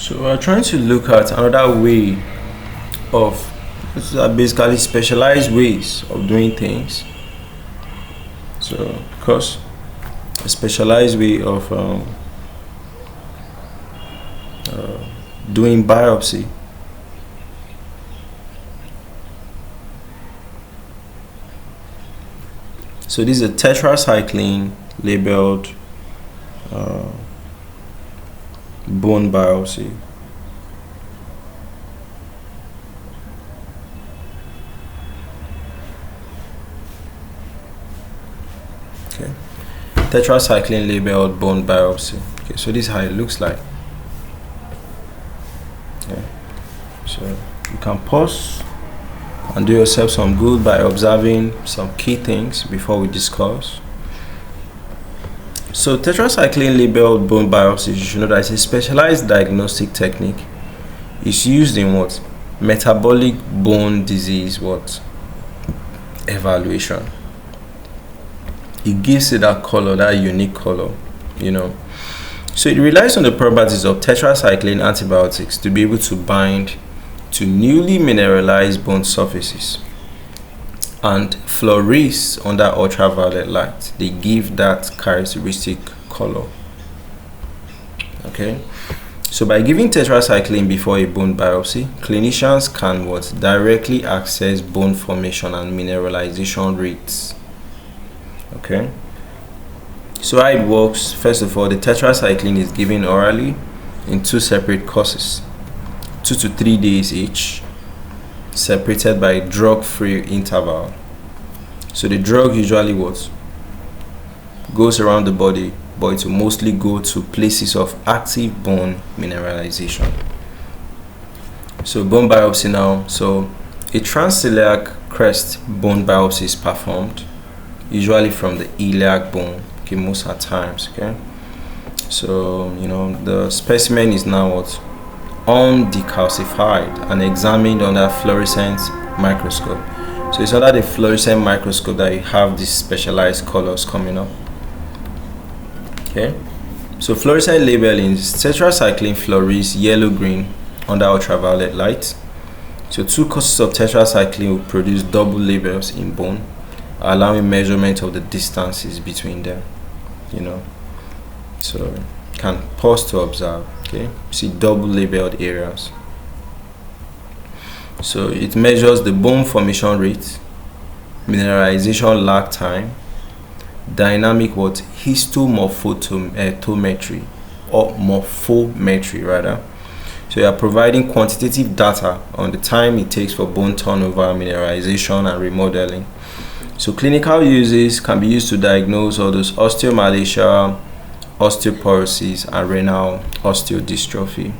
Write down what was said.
So we're trying to look at another way of basically specialized ways of doing things. So of course, a specialized way of doing biopsy. So this is a tetracycline-labeled bone biopsy. Okay, tetracycline-labeled bone biopsy. Okay, so this is how it looks like. Okay, so you can pause and do yourself some good by observing some key things before we discuss. So tetracycline-labeled bone biopsy, you should know that it's a specialized diagnostic technique. It's used in what? Metabolic bone disease evaluation. It gives it that color, that unique color, So it relies on the properties of tetracycline antibiotics to be able to bind to newly mineralized bone surfaces, and fluoresce under ultraviolet light. They give that characteristic color. Okay, so by giving tetracycline before a bone biopsy, clinicians can directly access bone formation and mineralization rates. Okay, so how it works: first of all, the tetracycline is given orally in 2 separate courses, 2 to 3 days each, separated by a drug-free interval. So the drug usually goes around the body, but it will mostly go to places of active bone mineralization. So bone biopsy now. So a transiliac crest bone biopsy is performed, usually from the iliac bone. Okay, most at times. Okay, so the specimen is now undecalcified and examined under fluorescence microscope. So it's under the fluorescent microscope that you have these specialized colors coming up. Okay, so fluorescent labeling is tetracycline fluoresce yellow-green under ultraviolet light. So 2 courses of tetracycline will produce double labels in bone, allowing measurement of the distances between them. So you can pause to observe. Okay, see double labeled areas. So it measures the bone formation rate, mineralization lag time, dynamic histomorphometry or morphometry rather. So you are providing quantitative data on the time it takes for bone turnover, mineralization, and remodeling. So clinical uses can be used to diagnose all those osteomalacia, osteoporosis, and renal osteodystrophy.